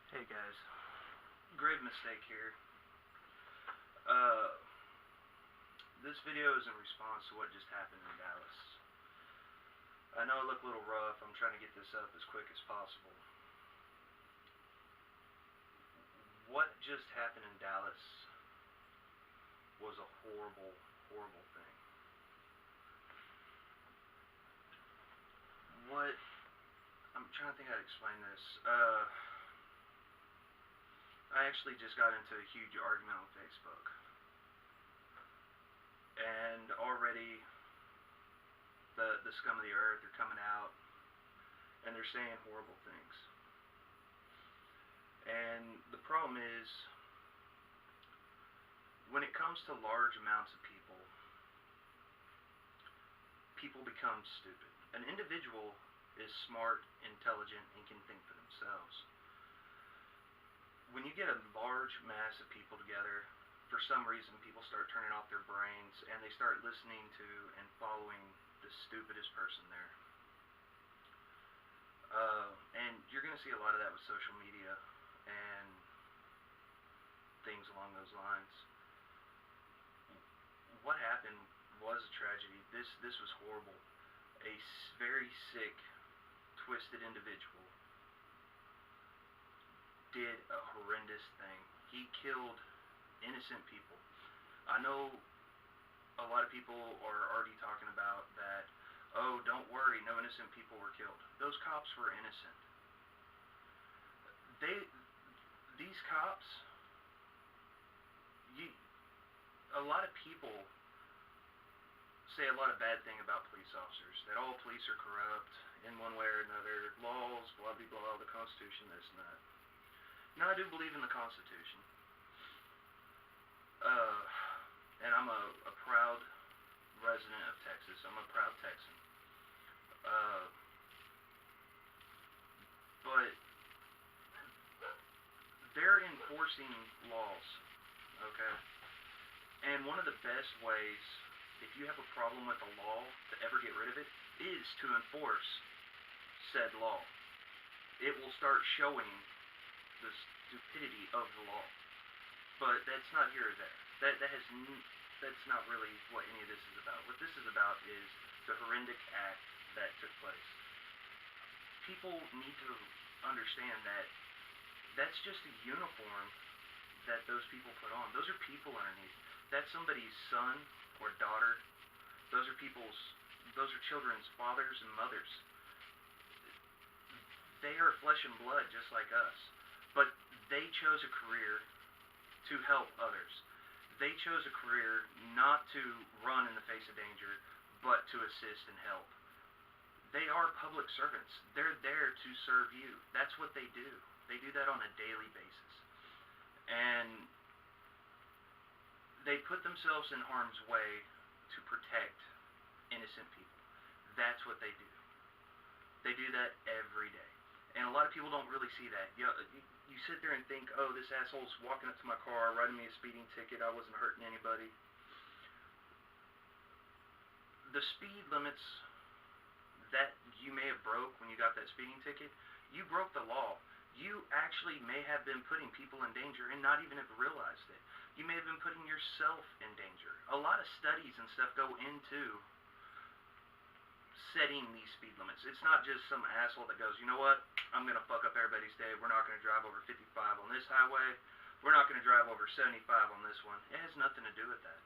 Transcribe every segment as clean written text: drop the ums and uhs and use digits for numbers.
Hey guys, grave mistake here. Uh, this video is in response to what just happened in Dallas. I know it looked a little rough. I'm trying to get this up as quick as possible. What just happened in Dallas was a horrible, horrible thing. I'm trying to think how to explain this. I actually just got into a huge argument on Facebook. And already the scum of the earth are coming out and they're saying horrible things. And the problem is, when it comes to large amounts of people, people become stupid. An individual is smart, intelligent, and can think for themselves. When you get a large mass of people together, for some reason people start turning off their brains and they start listening to and following the stupidest person there. And you're going to see a lot of that with social media and things along those lines. What happened was a tragedy. This was horrible. A very sick, twisted individual did a horrendous thing. He killed innocent people. I know a lot of people are already talking about that, oh, don't worry, no innocent people were killed. Those cops were innocent. These cops, a lot of people say a lot of bad thing about police officers, that all police are corrupt in one way or another, laws, blah, blah, blah, the Constitution, this and that. Now, I do believe in the Constitution. And I'm a proud resident of Texas. I'm a proud Texan. But they're enforcing laws, okay? And one of the best ways, if you have a problem with a law, to ever get rid of it, is to enforce said law. It will start showing the stupidity of the law. But that's not here or there. That's not really what any of this is about. What this is about is the horrific act that took place. People need to understand that that's just a uniform that those people put on. Those are people underneath. That's somebody's son or daughter. Those are children's fathers and mothers. They are flesh and blood just like us. But they chose a career to help others. They chose a career not to run in the face of danger, but to assist and help. They are public servants. They're there to serve you. That's what they do. They do that on a daily basis. And they put themselves in harm's way to protect innocent people. That's what they do. They do that every day. And a lot of people don't really see that. You sit there and think, oh, this asshole's walking up to my car, writing me a speeding ticket, I wasn't hurting anybody. The speed limits that you may have broke when you got that speeding ticket, you broke the law. You actually may have been putting people in danger and not even have realized it. You may have been putting yourself in danger. A lot of studies and stuff go into setting these speed limits. It's not just some asshole that goes, you know what, I'm going to fuck up everybody's day. We're not going to drive over 55 on this highway. We're not going to drive over 75 on this one. It has nothing to do with that.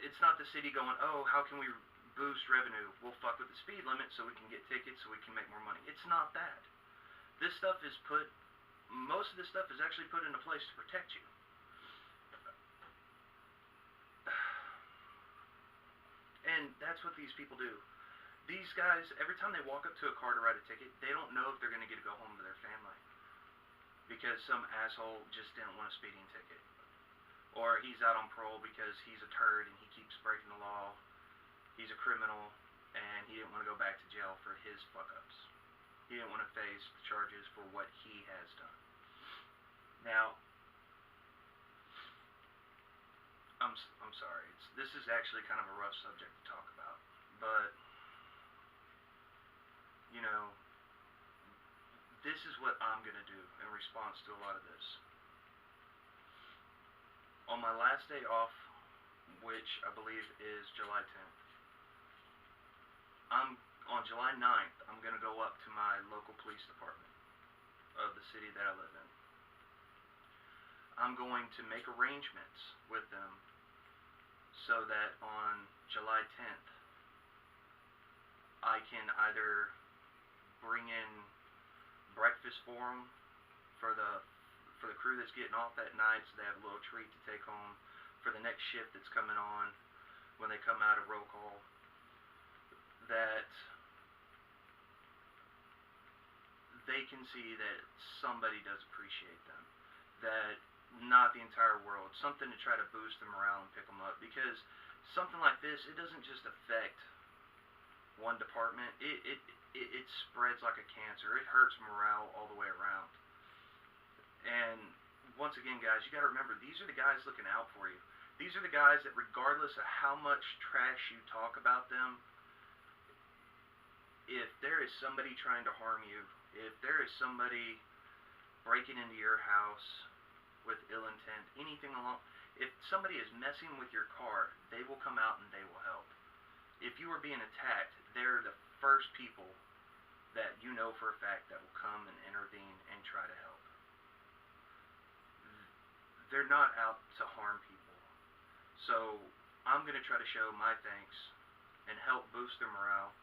It's not the city going, oh, how can we boost revenue? We'll fuck with the speed limit so we can get tickets so we can make more money. It's not that. Most of this stuff is actually put into place to protect you. And that's what these people do. These guys, every time they walk up to a car to write a ticket, they don't know if they're going to get to go home to their family. Because some asshole just didn't want a speeding ticket. Or he's out on parole because he's a turd and he keeps breaking the law. He's a criminal and he didn't want to go back to jail for his fuck-ups. He didn't want to face the charges for what he has done. Now, I'm sorry. This is actually kind of a rough subject to talk about. But, you know, this this is what I'm going to do in response to a lot of this. On my last day off, which I believe is July 10th, on July 9th, I'm going to go up to my local police department of the city that I live in. I'm going to make arrangements with them so that on July 10th, I can either bring in breakfast for them for the crew that's getting off that night, so they have a little treat to take home for the next shift that's coming on when they come out of roll call, that they can see that somebody does appreciate them, that not the entire world, something to try to boost their morale and pick them up, because something like this, it doesn't just affect one department, it spreads like a cancer. It hurts morale all the way around. And once again, guys, you got to remember, these are the guys looking out for you. These are the guys that, regardless of how much trash you talk about them, if there is somebody trying to harm you, if there is somebody breaking into your house with ill intent, anything along, if somebody is messing with your car, they will come out and they will help. If you are being attacked, they're the first people that you know for a fact that will come and intervene and try to help. They're not out to harm people. So I'm going to try to show my thanks and help boost their morale,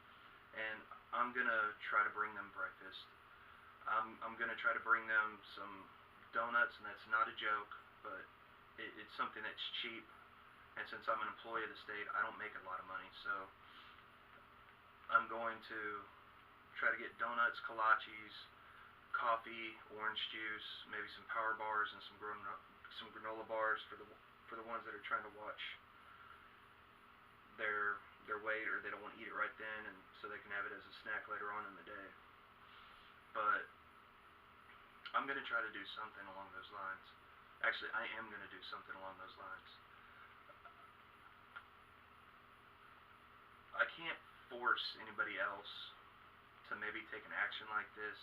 and I'm going to try to bring them breakfast. I'm going to try to bring them some donuts, and that's not a joke, but it's something that's cheap, and since I'm an employee of the state, I don't make a lot of money, so I'm going to try to get donuts, kolaches, coffee, orange juice, maybe some power bars, and some granola bars for the ones that are trying to watch their weight, or they don't want to eat it right then, and so they can have it as a snack later on in the day. But I'm going to try to do something along those lines. Actually, I am going to do something along those lines. I can't force anybody else to maybe take an action like this,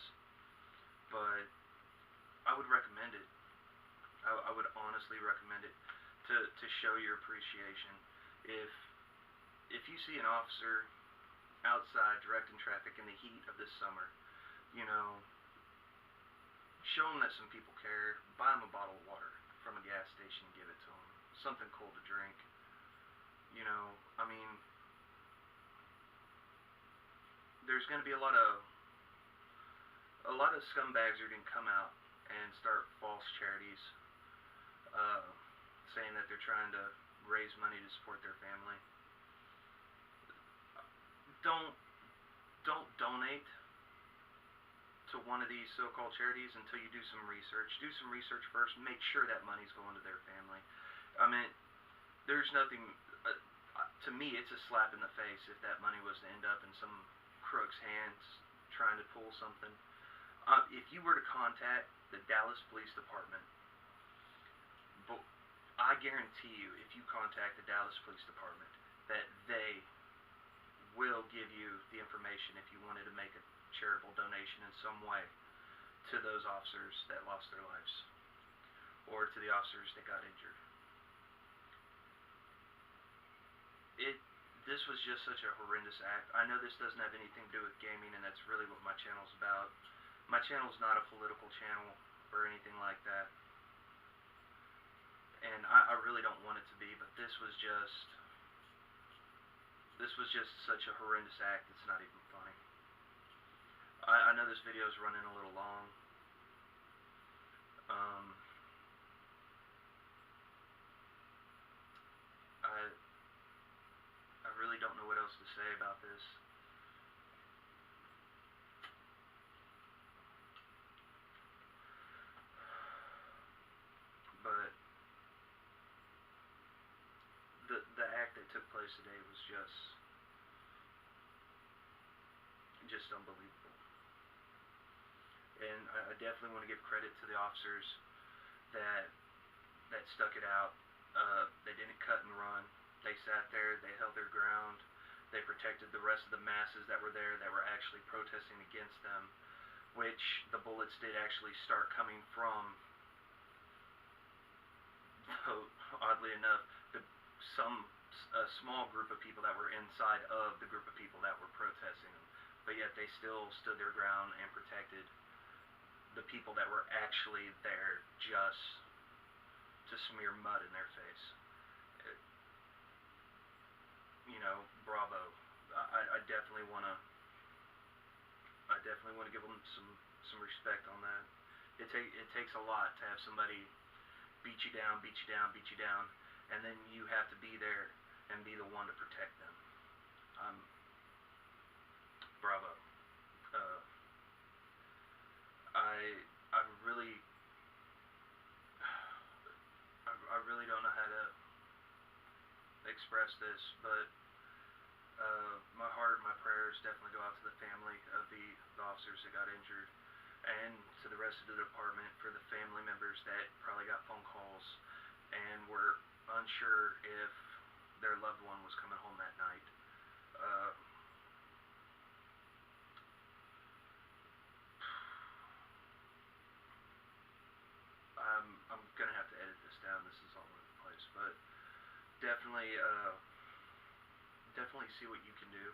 but I would recommend it. I would honestly recommend it to show your appreciation. If you see an officer outside directing traffic in the heat of this summer, you know, show them that some people care. Buy them a bottle of water from a gas station and give it to them. Something cold to drink. You know, I mean, there's going to be a lot of scumbags who are going to come out and start false charities, saying that they're trying to raise money to support their family. Don't donate to one of these so-called charities until you do some research. Do some research first. Make sure that money's going to their family. I mean, there's nothing, to me, it's a slap in the face if that money was to end up in some crook's hands trying to pull something. If you were to contact the Dallas Police Department, I guarantee you, if you contact the Dallas Police Department, that they will give you the information if you wanted to make a charitable donation in some way to those officers that lost their lives, or to the officers that got injured. This was just such a horrendous act. I know this doesn't have anything to do with gaming, and that's really what my channel's about. My channel's not a political channel or anything like that, and I really don't want it to be, but this was just such a horrendous act, it's not even funny. I know this video is running a little long. I really don't know what else to say about this. But the act that took place today was just unbelievable. And I definitely want to give credit to the officers that stuck it out. They didn't cut and run. They sat there, they held their ground, they protected the rest of the masses that were there that were actually protesting against them. which the bullets did actually start coming from, oddly enough, a small group of people that were inside of the group of people that were protesting them. But yet they still stood their ground and protected the people that were actually there just to smear mud in their face. Bravo. I definitely want to. I definitely want to give them some respect on that. It takes a lot to have somebody beat you down, and then you have to be there and be the one to protect them. Bravo. Uh, I really I really don't know how to express this, but my heart and my prayers definitely go out to the family of the officers that got injured, and to the rest of the department for the family members that probably got phone calls and were unsure if their loved one was coming home that night. I'm gonna have to edit this down. This is all over the place, but definitely, definitely see what you can do.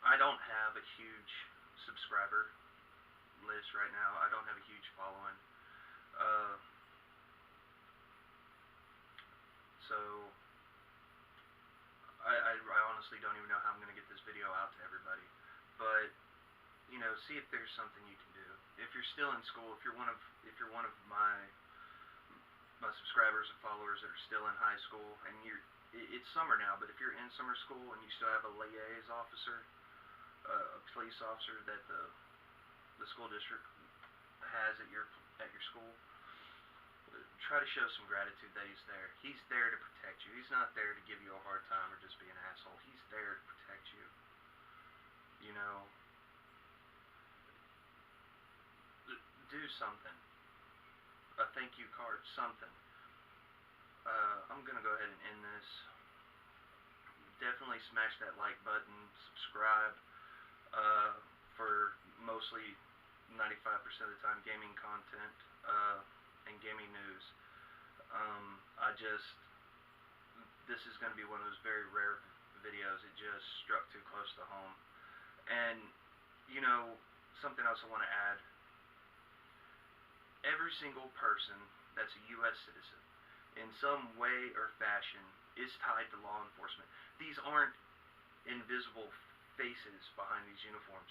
I don't have a huge subscriber list right now. I don't have a huge following. Uh, so I honestly don't even know how I'm gonna get this video out to everybody. But see if there's something you can do. If you're still in school, if you're one of my subscribers and followers that are still in high school, and it's summer now, but if you're in summer school and you still have a liaison officer, a police officer that the school district has at your school, try to show some gratitude that he's there. He's there to protect you. He's not there to give you a hard time or just be an asshole. He's there to protect you. Do something. A thank you card, something. I'm gonna go ahead and end this. Definitely smash that like button, subscribe, for mostly 95% of the time gaming content, and gaming news. This is gonna be one of those very rare videos. It just struck too close to home. And, something else I want to add. Every single person that's a U.S. citizen, in some way or fashion, is tied to law enforcement. These aren't invisible faces behind these uniforms.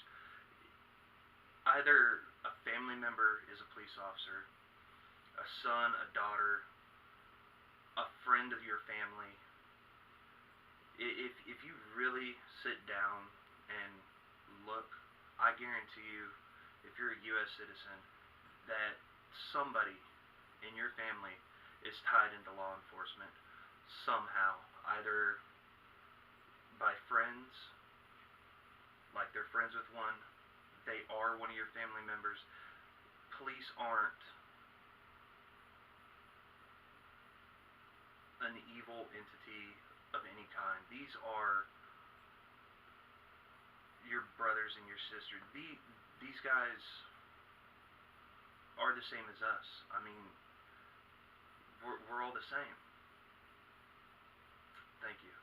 Either a family member is a police officer, a son, a daughter, a friend of your family. If you really sit down and look, I guarantee you, if you're a U.S. citizen, that somebody in your family is tied into law enforcement somehow, either by friends, like they're friends with one, they are one of your family members. Police aren't an evil entity of any kind. These are your brothers and your sisters. These guys are the same as us. I mean, we're all the same. Thank you.